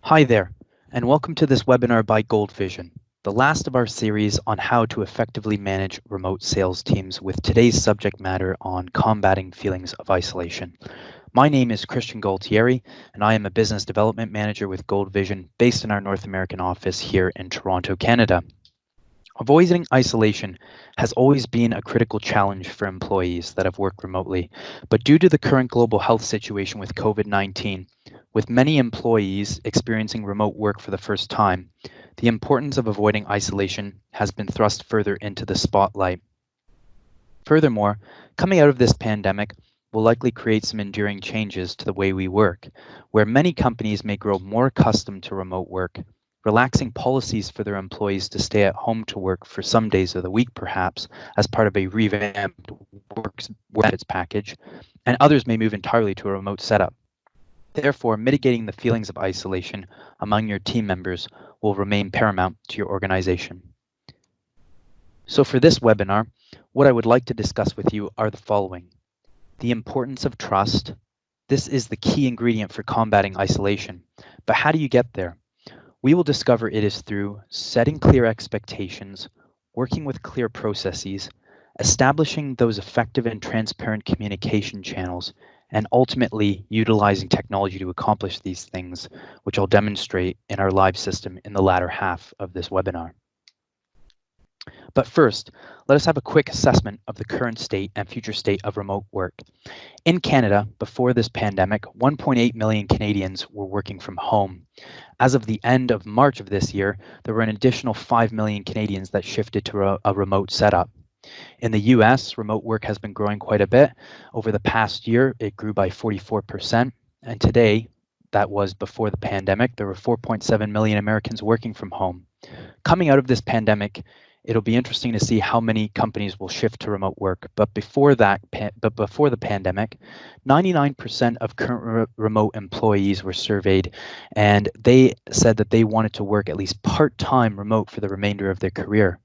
Hi there, and welcome to this webinar by Gold Vision, the last of our series on how to effectively manage remote sales teams with today's subject matter on combating feelings of isolation. My name is Christian Galtieri, and I am a business development manager with Gold Vision based in our North American office here in Toronto, Canada. Avoiding isolation has always been a critical challenge for employees that have worked remotely, but due to the current global health situation with COVID-19, with many employees experiencing remote work for the first time, the importance of avoiding isolation has been thrust further into the spotlight. Furthermore, coming out of this pandemic will likely create some enduring changes to the way we work, where many companies may grow more accustomed to remote work, relaxing policies for their employees to stay at home to work for some days of the week, perhaps, as part of a revamped work benefits package, and others may move entirely to a remote setup. Therefore, mitigating the feelings of isolation among your team members will remain paramount to your organization. So for this webinar, what I would like to discuss with you are the following. The importance of trust. This is the key ingredient for combating isolation. But how do you get there? We will discover it is through setting clear expectations, working with clear processes, establishing those effective and transparent communication channels, and ultimately utilizing technology to accomplish these things, which I'll demonstrate in our live system in the latter half of this webinar. But first, let us have a quick assessment of the current state and future state of remote work. In Canada, before this pandemic, 1.8 million Canadians were working from home. As of the end of March of this year, there were an additional 5 million Canadians that shifted to a remote setup. In the US, remote work has been growing quite a bit. Over the past year, it grew by 44%. And today, that was before the pandemic, there were 4.7 million Americans working from home. Coming out of this pandemic, it'll be interesting to see how many companies will shift to remote work. But before the pandemic, 99% of current remote employees were surveyed, and they said that they wanted to work at least part-time remote for the remainder of their career.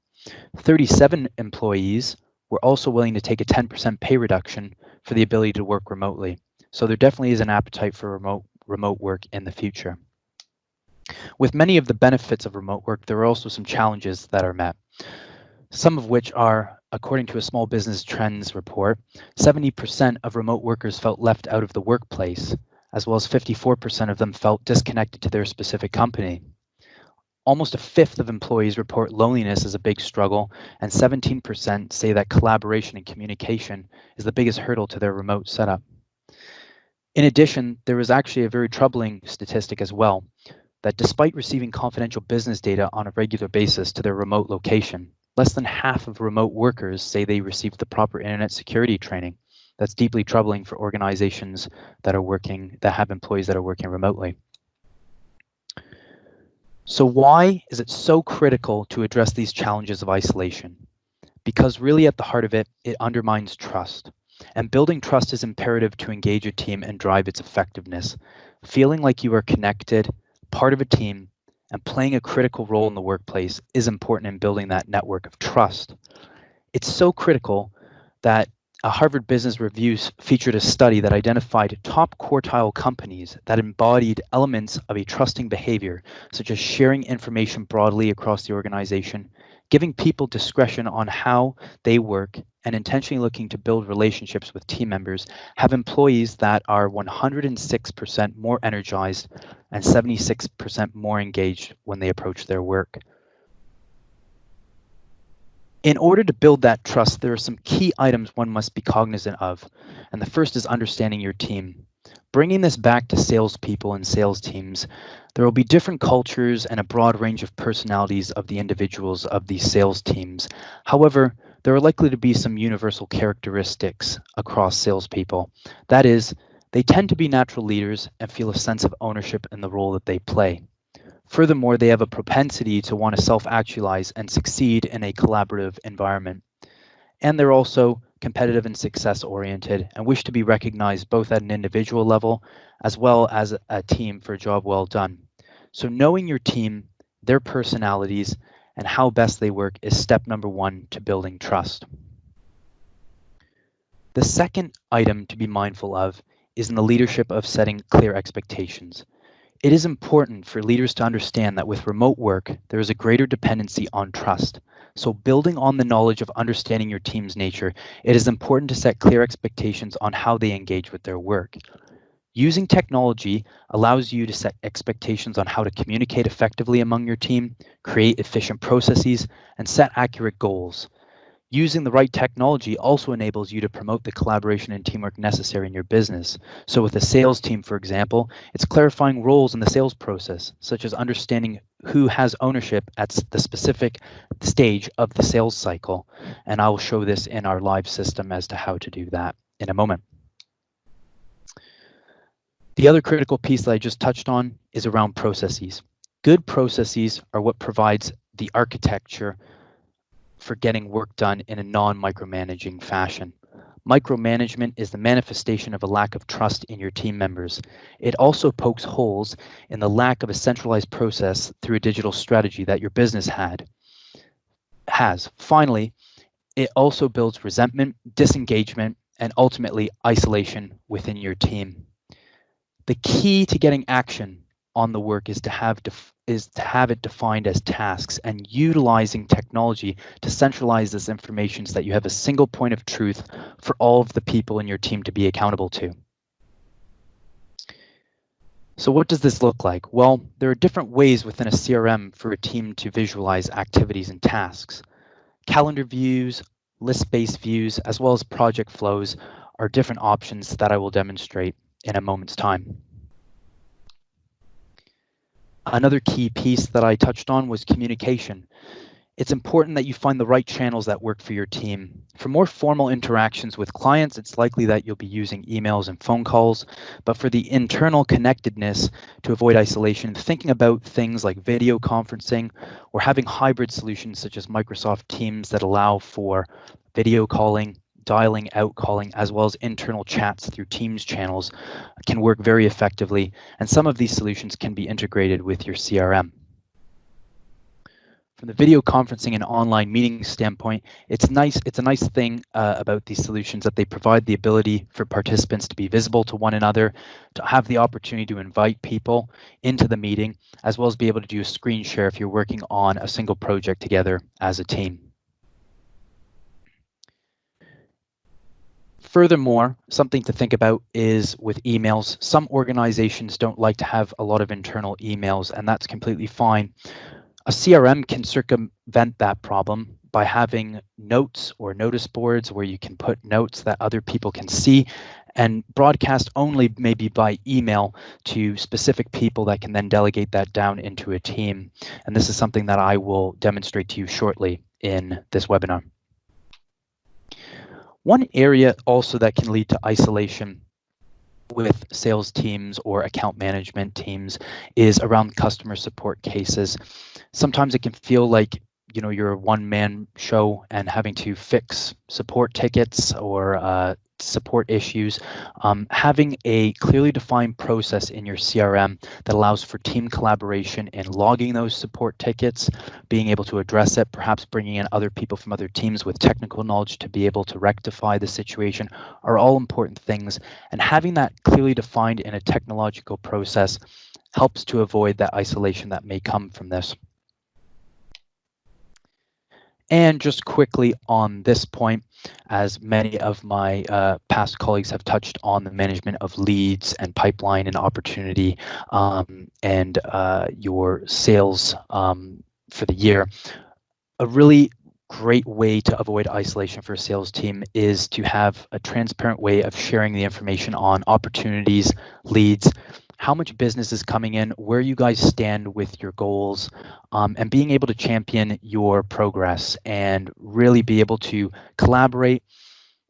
37 employees were also willing to take a 10% pay reduction for the ability to work remotely. So there definitely is an appetite for remote work in the future. With many of the benefits of remote work, there are also some challenges that are met. Some of which are, according to a Small Business Trends report, 70% of remote workers felt left out of the workplace, as well as 54% of them felt disconnected to their specific company. Almost a fifth of employees report loneliness as a big struggle, and 17% say that collaboration and communication is the biggest hurdle to their remote setup. In addition, there is actually a very troubling statistic as well, that despite receiving confidential business data on a regular basis to their remote location, less than half of remote workers say they received the proper internet security training. That's deeply troubling for organizations that have employees that are working remotely. So why is it so critical to address these challenges of isolation? Because really at the heart of it, it undermines trust. And building trust is imperative to engage a team and drive its effectiveness. Feeling like you are connected, part of a team, and playing a critical role in the workplace is important in building that network of trust. It's so critical that a Harvard Business Review featured a study that identified top quartile companies that embodied elements of a trusting behavior, such as sharing information broadly across the organization, giving people discretion on how they work, and intentionally looking to build relationships with team members, have employees that are 106% more energized and 76% more engaged when they approach their work. In order to build that trust, there are some key items one must be cognizant of, and the first is understanding your team. Bringing this back to salespeople and sales teams, there will be different cultures and a broad range of personalities of the individuals of these sales teams. However, there are likely to be some universal characteristics across salespeople. That is, they tend to be natural leaders and feel a sense of ownership in the role that they play. Furthermore, they have a propensity to want to self-actualize and succeed in a collaborative environment. And they're also competitive and success-oriented and wish to be recognized both at an individual level as well as a team for a job well done. So knowing your team, their personalities, and how best they work is step number one to building trust. The second item to be mindful of is in the leadership of setting clear expectations. It is important for leaders to understand that with remote work, there is a greater dependency on trust. So building on the knowledge of understanding your team's nature, it is important to set clear expectations on how they engage with their work. Using technology allows you to set expectations on how to communicate effectively among your team, create efficient processes, and set accurate goals. Using the right technology also enables you to promote the collaboration and teamwork necessary in your business. So with a sales team, for example, it's clarifying roles in the sales process, such as understanding who has ownership at the specific stage of the sales cycle. And I will show this in our live system as to how to do that in a moment. The other critical piece that I just touched on is around processes. Good processes are what provides the architecture for getting work done in a non-micromanaging fashion. Micromanagement is the manifestation of a lack of trust in your team members. It also pokes holes in the lack of a centralized process through a digital strategy that your business has. Finally, it also builds resentment, disengagement, and ultimately isolation within your team. The key to getting action on the work is to have it defined as tasks and utilizing technology to centralize this information so that you have a single point of truth for all of the people in your team to be accountable to. So what does this look like? Well, there are different ways within a CRM for a team to visualize activities and tasks. Calendar views, list-based views, as well as project flows are different options that I will demonstrate in a moment's time. Another key piece that I touched on was communication. It's important that you find the right channels that work for your team. For more formal interactions with clients, it's likely that you'll be using emails and phone calls, but for the internal connectedness to avoid isolation, thinking about things like video conferencing or having hybrid solutions such as Microsoft Teams that allow for video calling, dialing out calling, as well as internal chats through Teams channels can work very effectively, and some of these solutions can be integrated with your CRM. From the video conferencing and online meeting standpoint, it's a nice thing about these solutions that they provide the ability for participants to be visible to one another, to have the opportunity to invite people into the meeting, as well as be able to do a screen share if you're working on a single project together as a team. Furthermore, something to think about is with emails. Some organizations don't like to have a lot of internal emails, and that's completely fine. A CRM can circumvent that problem by having notes or notice boards where you can put notes that other people can see and broadcast only maybe by email to specific people that can then delegate that down into a team. And this is something that I will demonstrate to you shortly in this webinar. One area also that can lead to isolation with sales teams or account management teams is around customer support cases. Sometimes it can feel like you're a one-man show and having to fix support tickets or support issues. Having a clearly defined process in your CRM that allows for team collaboration in logging those support tickets, being able to address it, perhaps bringing in other people from other teams with technical knowledge to be able to rectify the situation are all important things. And having that clearly defined in a technological process helps to avoid that isolation that may come from this. And just quickly on this point, as many of my past colleagues have touched on the management of leads and pipeline and opportunity and your sales for the year, a really great way to avoid isolation for a sales team is to have a transparent way of sharing the information on opportunities, leads, how much business is coming in, where you guys stand with your goals, and being able to champion your progress and really be able to collaborate,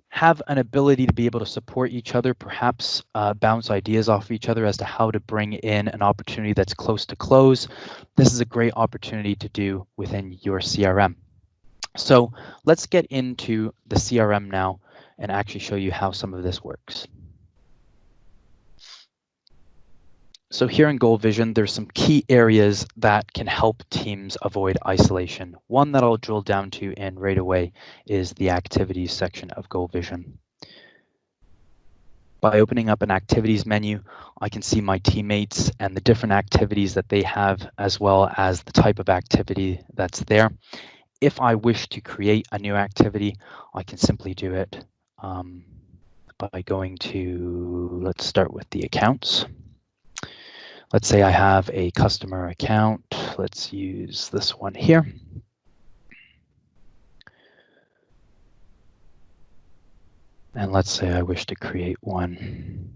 have an ability to be able to support each other, perhaps bounce ideas off each other as to how to bring in an opportunity that's close to close. This is a great opportunity to do within your CRM. So let's get into the CRM now and actually show you how some of this works. So here in Goal Vision, there's some key areas that can help teams avoid isolation. One that I'll drill down to and right away is the activities section of Goal Vision. By opening up an activities menu, I can see my teammates and the different activities that they have, as well as the type of activity that's there. If I wish to create a new activity, I can simply do it by going to, let's start with the accounts. Let's say I have a customer account. Let's use this one here. And let's say I wish to create one.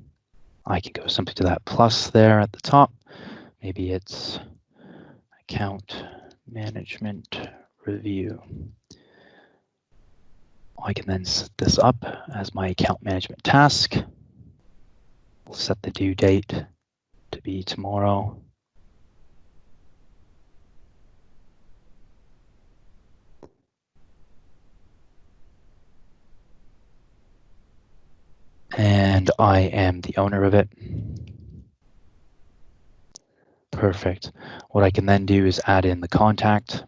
I can go simply to that plus there at the top. Maybe it's account management review. I can then set this up as my account management task. We'll set the due date to be tomorrow. And I am the owner of it. Perfect. What I can then do is add in the contact.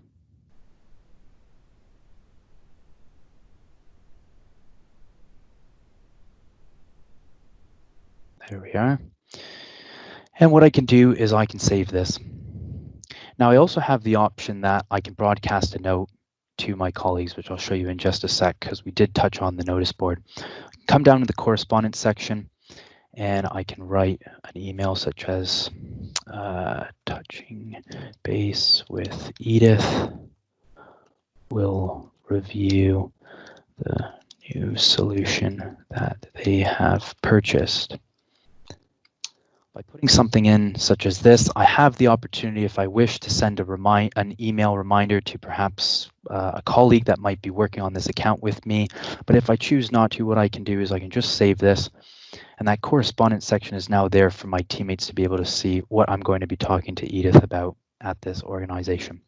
There we are. And what I can do is I can save this. Now I also have the option that I can broadcast a note to my colleagues, which I'll show you in just a sec, because we did touch on the notice board. Come down to the correspondence section, and I can write an email such as touching base with Edith. Will review the new solution that they have purchased. By putting something in such as this, I have the opportunity, if I wish, to send an email reminder to perhaps a colleague that might be working on this account with me. But if I choose not to, what I can do is I can just save this, and that correspondence section is now there for my teammates to be able to see what I'm going to be talking to Edith about at this organization.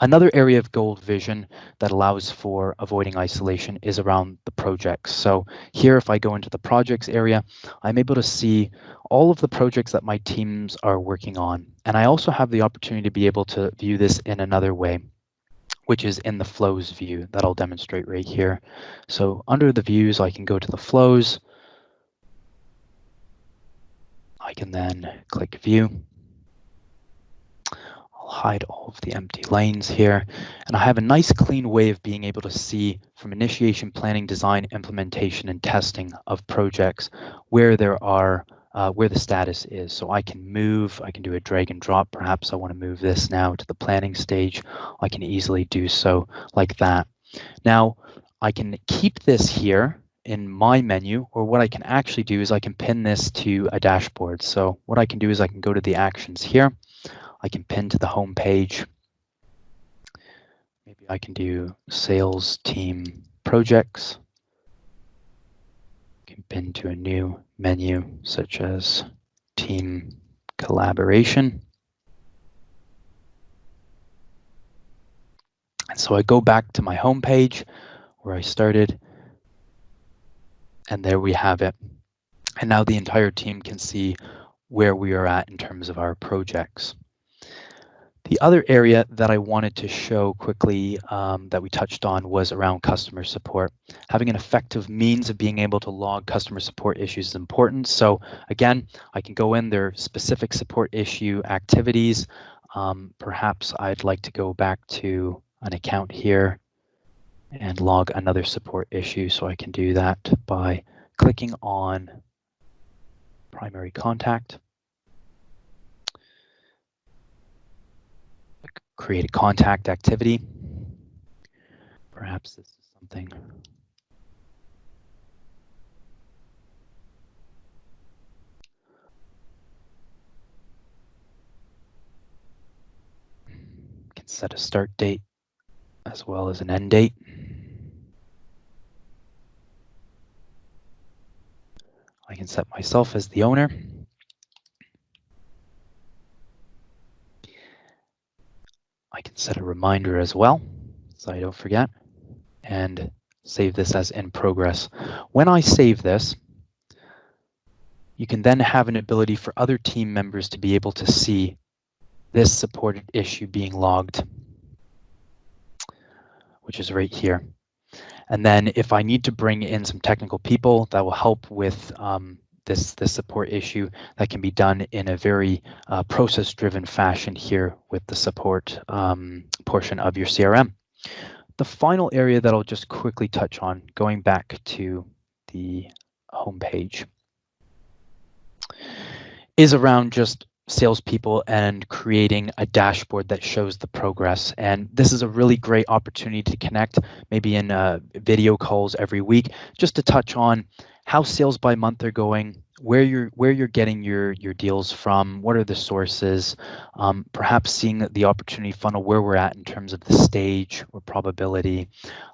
Another area of Gold Vision that allows for avoiding isolation is around the projects. So here, if I go into the projects area, I'm able to see all of the projects that my teams are working on. And I also have the opportunity to be able to view this in another way, which is in the flows view that I'll demonstrate right here. So under the views, I can go to the flows. I can then click view. I'll hide all of the empty lanes here, and I have a nice clean way of being able to see from initiation, planning, design, implementation, and testing of projects where there are where the status is. So I can move, I can do a drag and drop. Perhaps I want to move this now to the planning stage. I can easily do so like that. Now I can keep this here in my menu, or what I can actually do is I can pin this to a dashboard. So what I can do is I can go to the actions here. I can pin to the home page. Maybe I can do sales team projects. I can pin to a new menu such as team collaboration. And so I go back to my home page where I started, and there we have it. And now the entire team can see where we are at in terms of our projects. The other area that I wanted to show quickly that we touched on was around customer support. Having an effective means of being able to log customer support issues is important. So again, I can go in their specific support issue activities. Perhaps I'd like to go back to an account here and log another support issue. So I can do that by clicking on primary contact. Create a contact activity. Perhaps this is something can set a start date as well as an end date. I can set myself as the owner. I can set a reminder as well, so I don't forget, and save this as in progress. When I save this, you can then have an ability for other team members to be able to see this supported issue being logged, which is right here. And then if I need to bring in some technical people that will help with this support issue, that can be done in a very process-driven fashion here with the support portion of your CRM. The final area that I'll just quickly touch on, going back to the homepage, is around just salespeople and creating a dashboard that shows the progress. And this is a really great opportunity to connect, maybe in video calls every week, just to touch on how sales by month are going, where you're getting your deals from, what are the sources, perhaps seeing the opportunity funnel, where we're at in terms of the stage or probability,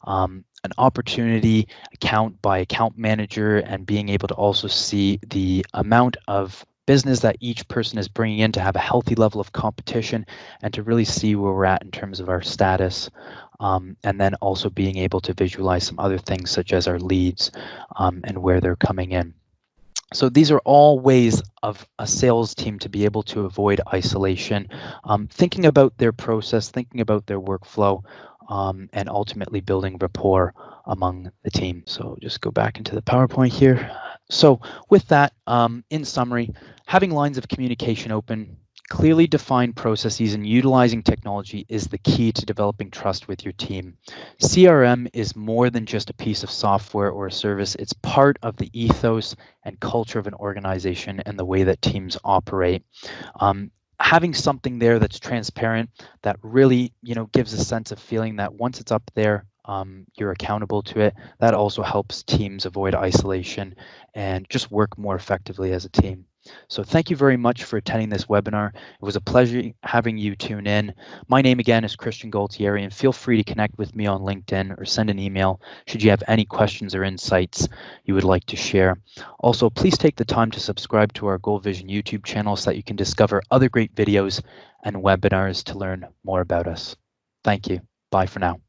an opportunity account by account manager, and being able to also see the amount of business that each person is bringing in to have a healthy level of competition and to really see where we're at in terms of our status. And then also being able to visualize some other things such as our leads and where they're coming in. So these are all ways of a sales team to be able to avoid isolation, thinking about their process, thinking about their workflow, and ultimately building rapport among the team. So just go back into the PowerPoint here. So with that, in summary, having lines of communication open, clearly defined processes, and utilizing technology is the key to developing trust with your team. CRM is more than just a piece of software or a service. It's part of the ethos and culture of an organization and the way that teams operate. Having something there that's transparent, that really, gives a sense of feeling that once it's up there, you're accountable to it. That also helps teams avoid isolation and just work more effectively as a team. So thank you very much for attending this webinar. It was a pleasure having you tune in. My name again is Christian Galtieri, and feel free to connect with me on LinkedIn or send an email should you have any questions or insights you would like to share. Also, please take the time to subscribe to our Gold Vision YouTube channel so that you can discover other great videos and webinars to learn more about us. Thank you. Bye for now.